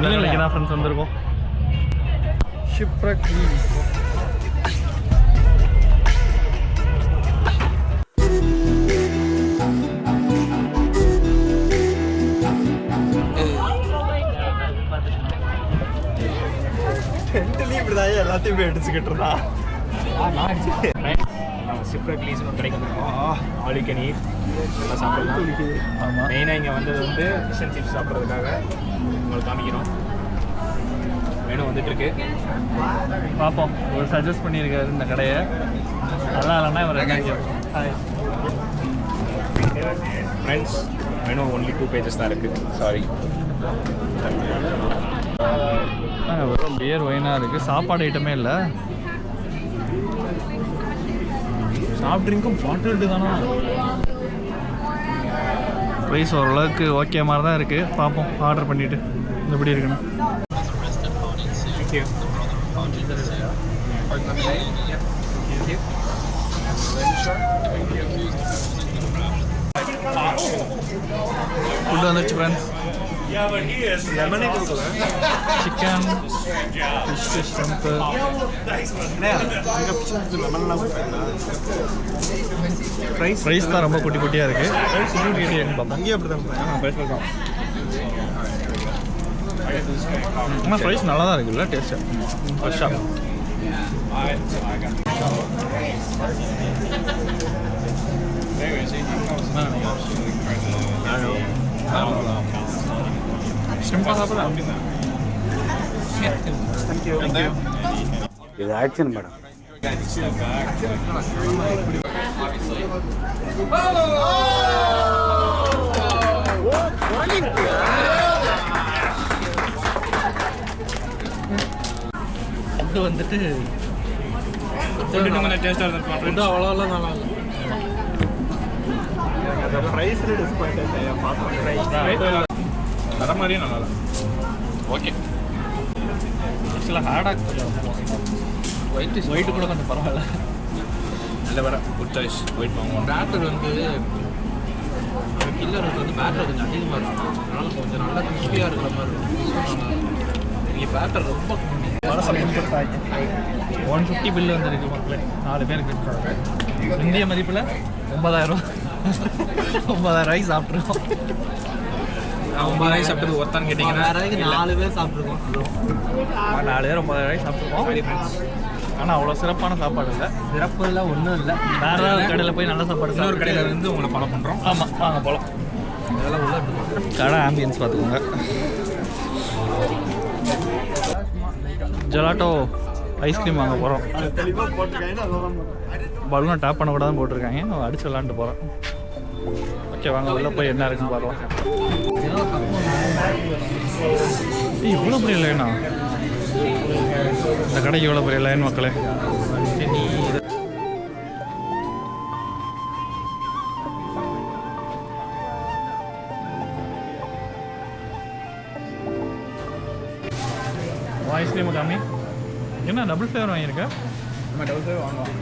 கடைக்கு தான் ஃப்ரெண்ட்ஸ் வந்திருக்கோம். ஷிப்ரக் எல்லாத்தையும் போய் அடிச்சுக்கிட்டு இருந்தா. ஷிப்ரக் லீஸ்னு கடைக்கு வந்திருக்கோம். ஆல் யூ கேன் ஈட் நல்லா சாப்பிடலாம். ஆமாம், மெயினாக இங்கே வந்தது வந்து ஃபிஷ் அண்ட் சிப்ஸ் சாப்பிட்றதுக்காக உங்களுக்கு காமிக்கிறோம். மெனு வந்துட்டுருக்கு, பார்ப்போம். ஒரு சஜஸ்ட் பண்ணியிருக்காரு இந்த கடையை, நல்லா இல்லைன்னா இவர் hi friends. Menu only 2 pages தான் இருக்குது. சாரி, வெறும் பியர் ஒயினாக இருக்குது. சாப்பாடு ஐட்டமே இல்லை. சாஃப்ட் ட்ரிங்க்கும் பாட்டில்டு தானே. ப்ரைஸ் ஓரளவுக்கு ஓகே மாதிரி தான் இருக்குது. பார்ப்போம் ஆர்டர் பண்ணிவிட்டு எப்படி இருக்குன்னு. ஃபுட் வந்துருச்சு ஃப்ரெண்ட்ஸ். சிக்கன், ஃபிஷ், ஷெம்பு. ப்ரைஸ் தான் ரொம்ப குட்டி குட்டியாக இருக்குது. அங்கேயே அப்படி தான் ப்ரைஸ் தான். ஆனால் ப்ரைஸ் நல்லா தான் இருக்குல்ல, டேஸ்ட்டு ஃப்ரெஷ்ஷாக. சிம்பிளாக சாப்பிடலாம். இது ஆக்ஷன் மேடம். ஃபுட்டு வந்துட்டு டேஸ்ட்டாக இருக்கும். ஃபுட்டு அவ்வளோலாம் நல்லா இல்லை. ப்ரைஸில் டிஸ்பாயிண்ட் வர மாதிரியே நல்லா இல்லை. ஓகே, ஆக்சுவலாக ஹேடாக் கொஞ்சம் ஒயிட்டு கூட கொஞ்சம் பரவாயில்ல. நல்ல வர குட் சாய்ஸ். ஒயிட் வாங்குவோம். பேட்டர் வந்து கில்லர் வந்து பேட்டர் கொஞ்சம் அதிகமாக இருக்கும், அதனால் கொஞ்சம் நல்லா கிறிஸ்பியாக இருக்கிற மாதிரி இருக்கும். நீங்கள் பேட்டர் ரொம்ப 150 பில்லு வந்துருக்கு மக்களே, 4 பேருக்கு. இந்திய மதிப்பில் 90,000 ரூபாய்க்கு சாப்பிட்ருக்கோம். 9,000 சாப்பிட்டது ஒருத்தான்னு கேட்டிங்கன்னா 4 பேர் சாப்பிட்ருக்கோம். 4 பேர் 90,000 ரூபாய்க்கு சாப்பிட்ருக்கோம். ஆனால் அவ்வளோ சிறப்பான சாப்பாடு இல்லை. சிறப்பு இல்லை, ஒன்றும் இல்லை. வேறு கடையில் போய் நல்ல சாப்பாடு. இன்னொரு கடையில் இருந்து உங்களை ஃபாலோ பண்ணுறோம். ஆமாம், வாங்க போகலாம். அதெல்லாம் உள்ள கடை ஆம்பியன்ஸ் பார்த்துக்கோங்க. ஜெலாட்டோ ஐஸ்கிரீம் வாங்க போகிறோம். பலூனை டேப் பண்ணக்கூடாதுன்னு போட்டிருக்காங்க. அடிச்சு விளாண்டு போகிறோம். ஓகே, வாங்க உள்ளே போய் என்ன இருக்குன்னு பார்க்கலாம். இவ்வளோ பெரிய லைனா? இந்த கடைக்கு இவ்வளோ பெரிய லைன் மக்களே. ஐஸ்கிரீம் காமி. என்ன டபுள் ஃப்ளேவர் வாங்கியிருக்க? நம்ம டபுள் ஃப்ளேவர் வாங்குவோம்.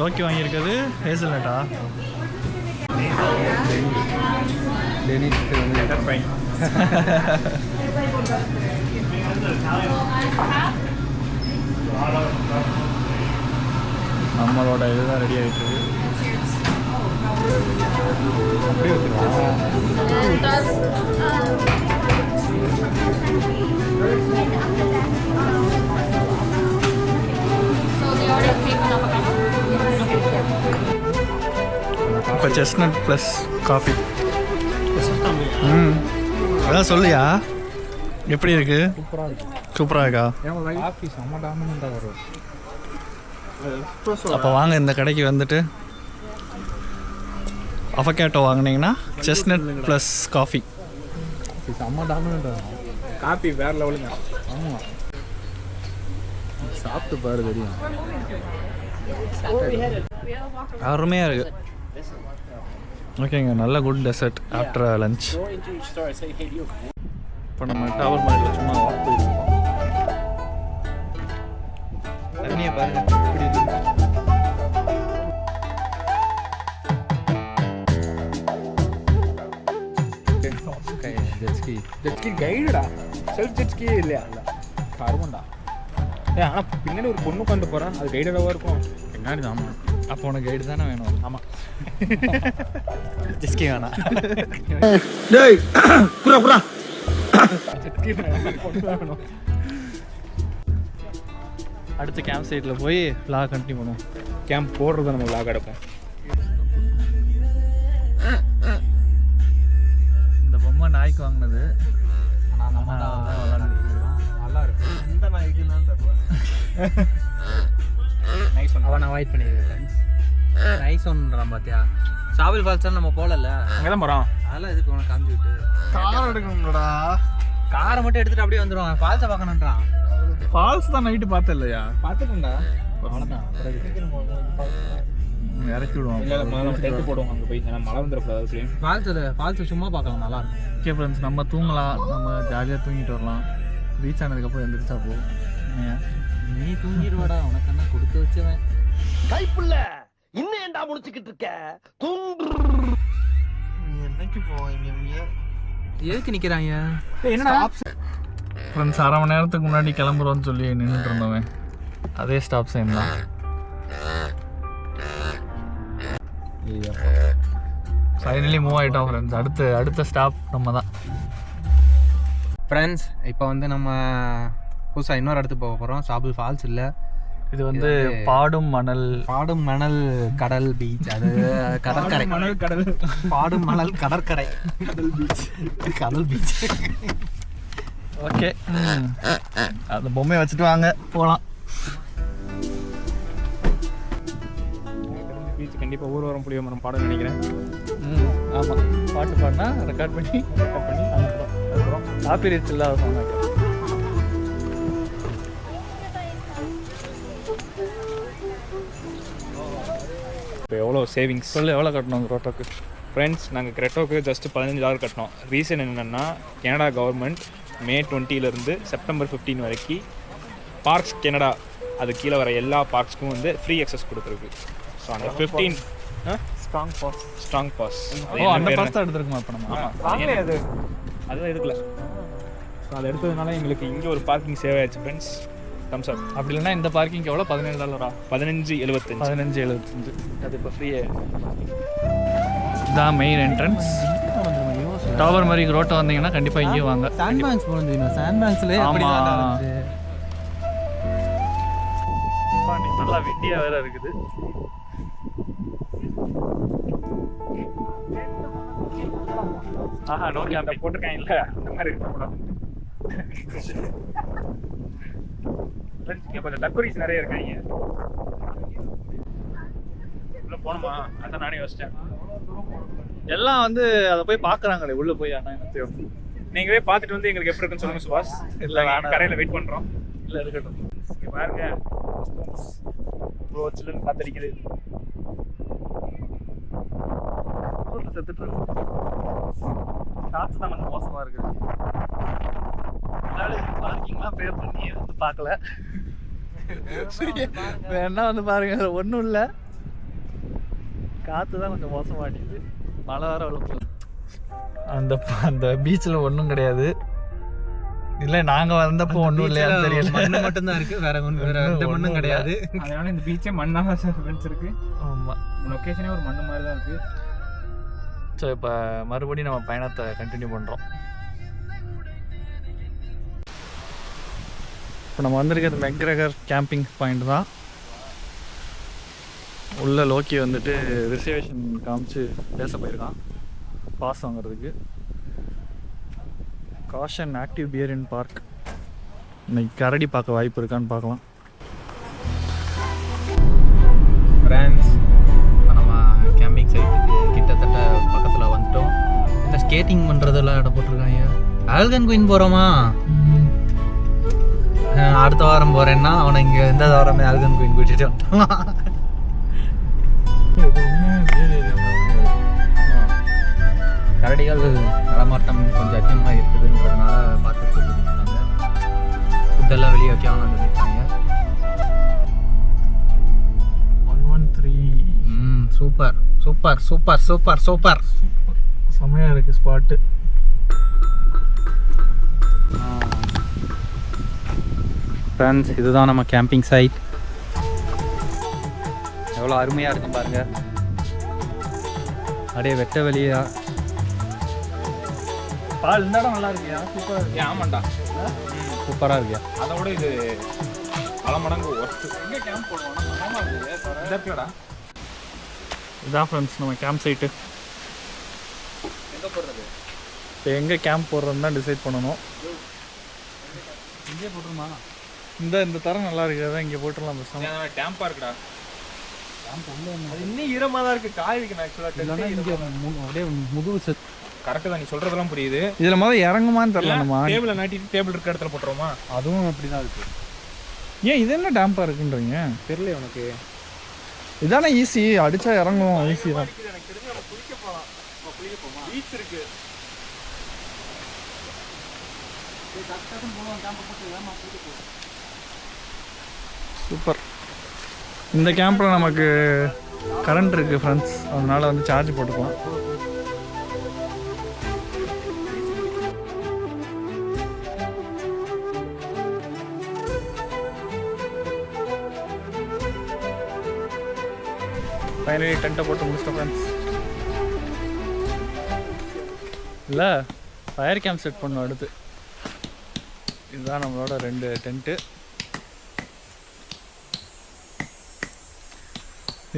லோக்கி வாங்கியிருக்கிறது ஹேசல்நட்டா? நம்மளோட இதுதான் ரெடி ஆகிட்டு இருக்கு. அப்படியே இப்போ செஸ்னட் ப்ளஸ் காஃபி. அதான் சொல்லியா எப்படி இருக்கு? சூப்பராக இருக்கா? காஃபி செம்ம டாமினண்டாக வரும். அப்போ வாங்க இந்த கடைக்கு வந்துட்டு அவகேட்டோ வாங்கினீங்கன்னா செஸ்னட் ப்ளஸ் காஃபி செம்ம டாமினண்டாக வரும். காஃபி வேறு லெவலுங்க. ஆமாம், சாப்பிட்டு பாரு தெரியும். அருமையாக இருக்குது. ஓகேங்க, நல்ல குட் டெசர்ட் ஆஃப்டர் லஞ்ச். இப்போ நம்ம டவர் மாடியில் சும்மா வாக் போயிருக்கோம். தண்ணியை பாருங்க எப்படி இருக்கு. ஜெட்ஸ்கி ஜெட்ஸ்கி கைடுடா, செல்ஃப் ஜெட்ஸ்கியே இல்லையா? இல்லை கருமண்டா. ஆனால் பின்னாடி ஒரு பொண்ணு உட்காந்து போகிறான், அது கைடடாக இருக்கும் பின்னாடி தான். அப்போ உனக்கு கைடு தானே வேணும். ஆமாம், ஜெட்ஸ்கி வேணாம். ஜெட்ஸ்கி பொண்ணு தான் வேணும். அடுத்த கேம்ப் சைட்டில் போய் vlog கண்டினியூ பண்ணுவோம். கேம்ப் போடுறத நம்ம விளாக் எடுப்போம். இந்த பொம்மை நாய்க்கு வாங்கினது. நல்லா இருக்கு. இந்த நாய்க்கு தான் தருவேன். Nice one. அவன் அவாய்ட் பண்ணிடுறேன். நைஸ் ஒன்றான் பார்த்தியா? சாவில் ஃபால்ஸ் நம்ம போகல, அங்கே தான் போகிறோம். அதெல்லாம் எதுக்கு உனக்கு காமிச்சு விட்டு கார் எடுக்கணும்டா. காரை மட்டும் எடுத்துட்டு அப்படியே வந்துடுவான். ஃபால்ஸை பார்க்கணுன்றான். ஃபால்ஸ் தான் நைட்டு பார்த்தேன் இல்லையா? பார்த்துட்டேன்டா. அவ்வளோதான். இறக்கி விடுவோம். இல்லை நம்ம டென்ட் போடுவோம் அங்கே போய். ஏன்னா மழை வந்துடக்கூடாது. அதுக்குள்ளேயும் ஃபால்ஸ் சும்மா பார்க்கலாம், நல்லா இருக்கும். ஓகே ஃப்ரெண்ட்ஸ், நம்ம தூங்கலாம். நம்ம ஜாலியாக தூங்கிட்டு வரலாம். ரீச் ஆனதுக்கப்புறம் எந்திரிச்சா போகும். நீ தூங்கிடுவாடா, உனக்கு என்ன கொடுத்து வச்சவன். கைப்புள்ள இன்னும் ஏன்டா முடிச்சுக்கிட்டு இருக்க? என்னைக்கு போவீங்க? எதுக்கு நிற்கிறாங்க? என்னடா ஃப்ரெண்ட்ஸ், அரை மணி நேரத்துக்கு முன்னாடி கிளம்புறோன்னு சொல்லி நின்றுட்டு இருந்தவன் அதே ஸ்டாப் சைன் தான். ஃபைனலி மூவ் ஆகிட்டோம் ஃப்ரெண்ட்ஸ். அடுத்த ஸ்டாப் நம்ம தான். ஃப்ரெண்ட்ஸ், இப்போ வந்து நம்ம புதுசாக இன்னொரு இடத்துக்கு போக போகிறோம். சாபிள் ஃபால்ஸ் இல்லை, இது வந்து பாடும் மணல் கடல் பீச். அது கடற்கரை, மணல் கடல். பாடும் மணல் கடற்கரை, கடல் பீச். ஓகே, அந்த பொம்மையை வச்சுட்டு வாங்க போகலாம். பீச் கண்டிப்பாக ஊர் வரம் புளிய மரம் பாடம் நினைக்கிறேன். ஆமாம், பாட்டு பாடினா ரெக்கார்ட் பண்ணி அனுப்புகிறோம். காப்பி ரைட்ஸ் இல்லாத சொன்னாங்க. இப்போ எவ்வளோ சேவிங்ஸ் சொல்லு, எவ்வளோ கட்டணும் ரோட்டோக்கு? ஃப்ரெண்ட்ஸ், நாங்கள் கிரெட்டோக்கு ஜஸ்ட் $15 கட்டினோம். ரீசன் என்னென்னா, கனடா கவர்மெண்ட் May 20 செப்டம்பர் 15 வரைக்கும் பார்க்ஸ் கனடா அது கீழே வர எல்லா பார்க்ஸ்க்கும் வந்து ஃப்ரீ அக்சஸ் கொடுத்துருக்கு. ஸோ அந்த 15 ஸ்ட்ராங் பாஸ் அந்த பாஸ் தான் எடுத்துருக்குமா இப்போ நம்ம? அது அதுதான் எடுக்கல. ஸோ அதை எடுத்ததுனால எங்களுக்கு இங்கே ஒரு பார்க்கிங் சேவ் ஆயிடுச்சு ஃப்ரெண்ட்ஸ். தம்ஸ் அப். அப்படி இல்லைன்னா இந்த பார்க்கிங் எவ்வளோ? $17. $15.75. $15.75. அது இப்போ ஃப்ரீயே. இதான் மெயின் என்ட்ரன்ஸ். டவர் மாதிரி ரோட்டை வந்தீங்கன்னா கண்டிப்பாக இங்கேயும் வாங்க. சாண்ட் பேங்க்ஸ் போகணும். சாண்ட் பேங்க்ஸ்லேயே நல்லா விண்டியாக வேற இருக்குது. ஆஹா, நோ கேம்ப் போட்டிருக்காங்க இல்லை, அந்த மாதிரி இருக்கக்கூடாது. கொஞ்சம் டக்குரிஸ் நிறைய இருக்காங்க. உள்ள போகணுமா? அதான் நானே யோசிச்சேன். எல்லாம் வந்து அதை போய் பார்க்குறாங்களே உள்ளே போய். ஆனால் எனக்கு நீங்களே பார்த்துட்டு வந்து எங்களுக்கு எப்படி இருக்குன்னு சொல்லுங்க சுபாஷ். இல்லை, வேணாம், கரையில் வெயிட் பண்ணுறோம். இல்லை இருக்கட்டும். இங்கே பாருங்க, இவ்வளோ சில்லுன்னு காத்தடிக்குது. செத்துட்டு இருக்கு. காற்று தான் கொஞ்சம் மோசமாக இருக்குது. பார்க்கிங்லாம் பே பண்ணி வந்து பார்க்கல. வேணா வந்து பாருங்க, ஒன்றும் இல்லை. காற்று தான் கொஞ்சம் மோசமாட்டிது. மழை வர வளர்ப்பு. அந்த பீச்சில் ஒன்றும் கிடையாது. இல்லை, நாங்கள் வந்தப்போ ஒன்றும் இல்லையான்னு தெரியல. மண்ணு மட்டும்தான் இருக்குது, வேற எந்த மண்ணும் கிடையாது. அதனால இந்த பீச்சே மண்ணாக ஃப்ரெண்ட்ஸ் இருக்குது. ஆமாம், லொக்கேஷனே ஒரு மண்ணு மாதிரி தான் இருக்குது. ஸோ இப்போ மறுபடியும் நம்ம பயணத்தை கண்டினியூ பண்ணுறோம். இப்போ நம்ம வந்திருக்கிறது மெக்ரகர் கேம்பிங் பாயிண்ட் தான். உள்ள லோக்கி வந்துட்டு ரிசர்வேஷன் காமிச்சு பேச போயிருக்கான் பாஸ் வாங்குறதுக்கு. காஷன் ஆக்டிவ் பியர் இன் பார்க். இன்னைக்கு கரடி பார்க்க வாய்ப்பு இருக்கான்னு பார்க்கலாம். ஃப்ரெண்ட்ஸ், இப்போ நம்ம கேம்பிங் சைட்டுக்கு கிட்டத்தட்ட பக்கத்தில் வந்துட்டோம். இந்த ஸ்கேட்டிங் பண்ணுறதெல்லாம் இடம் போட்டிருக்காங்க. ஆல்கன் குயின் போகிறோமா? அடுத்த வாரம் போகிறேன்னா அவனை இங்கே இந்த வாரமே ஆல்கன் குயின் கூட்டிகிட்டு வந்துட்டான். கரடிகள் நடமாட்டம் கொஞ்சம் அதிகமாக இருக்குதுன்றதுனால பார்த்துட்டு சொல்லியிருக்காங்க. ஃபுட்டெல்லாம் வெளியே வைக்காமல் சொல்லியிருக்காங்க. 113. Super super super super super. செம்மையாக இருக்குது ஸ்பாட்டு. ஃப்ரெண்ட்ஸ், இதுதான் நம்ம கேம்பிங் சைட். எவ்வளோ அருமையாக இருக்கும் பாருங்க. அப்படியே வெட்ட வெளியா. பால் இந்த இடம் நல்லா இருக்கியா? சூப்பராக இருக்கு. ஆமாண்டா, சூப்பராக இருக்கியா? அதை விட இது பல மடங்கு ஒர்த்து. எங்கே கேம்ப் போடுவோம்? இருக்குடா. இதான் ஃப்ரெண்ட்ஸ் நம்ம கேம்ப் சைட்டு. எங்கே போடுறது? இப்போ எங்கே கேம்ப் போடுறதுன்னு தான் டிசைட் பண்ணணும். இங்கே போட்டுருமா? இந்த தரம் நல்லா இருக்குது, அதான் இங்கே போட்டுடலாம் பேசாம. டேம்பா இருக்குடா. அது இன்னும் ஈரமாக தான் இருக்குது, காய வைக்கணும் ஆக்சுவலாக. இங்கே அப்படியே முதுகு கரெக்டு தான், நீ சொல்கிறதெல்லாம் புரியுது. இதில் முதல்ல இறங்குமான்னு தெரியல. நம்ம டேபிளை நாட்டிட்டு டேபிள் இருக்க இடத்துல போட்டுருவோமா? அதுவும் அப்படி தான் இருக்குது. ஏன் இது என்ன டேம்பாக இருக்குன்றீங்க? தெரியல உனக்கு. இதானே ஈஸி, அடித்தா இறங்கும், ஈஸி தான். எனக்கு தெரிஞ்சு நம்ம குளிக்க போகலாம். குளிக்க போமா? பீச் இருக்கு. சூப்பர். இந்த கேம்பில் நமக்கு கரண்ட் இருக்குது ஃப்ரெண்ட்ஸ், அதனால் வந்து சார்ஜ் போட்டுக்கலாம். ஃபைனலி டென்ட்டை போட்டு முடிச்சிட்டோம் ஃப்ரெண்ட்ஸ். இல்லை, ஃபயர் கேம்ப் செட் பண்ணோம் அடுத்து. இதுதான் நம்மளோட 2 டென்ட்டு.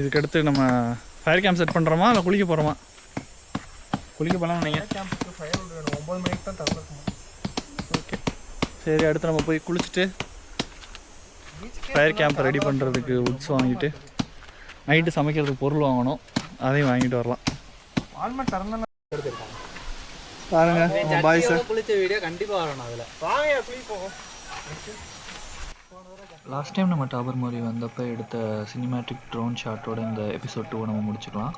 இதுக்கடுத்து நம்ம ஃபயர் கேம்ப் செட் பண்ணுறோமா இல்லை குளிக்க போகிறோமா? குளிக்க போகலாம் நீங்கள். கேம்புக்கு ஃபயர் வேணும், 9 மணிக்கு தான் திறந்துருக்கணும். ஓகே, சரி, அடுத்து நம்ம போய் குளிச்சுட்டு ஃபயர் கேம்ப் ரெடி பண்ணுறதுக்கு உட்ஸ் வாங்கிட்டு நைட்டு சமைக்கிறதுக்கு பொருள் வாங்கணும், அதையும் வாங்கிட்டு வரலாம். பாருங்க பாய்ஸ் குளிச்ச வீடியோ கண்டிப்பாக வரணும் அதில். வாங்க குளிக்க போகும். லாஸ்ட் டைம் நம்ம டாபர் மாதிரி வந்தப்போ எடுத்த சினிமேட்டிக் ட்ரோன் ஷாட்டோட இந்த எபிசோட் 2 நம்ம முடிச்சுக்கலாம்.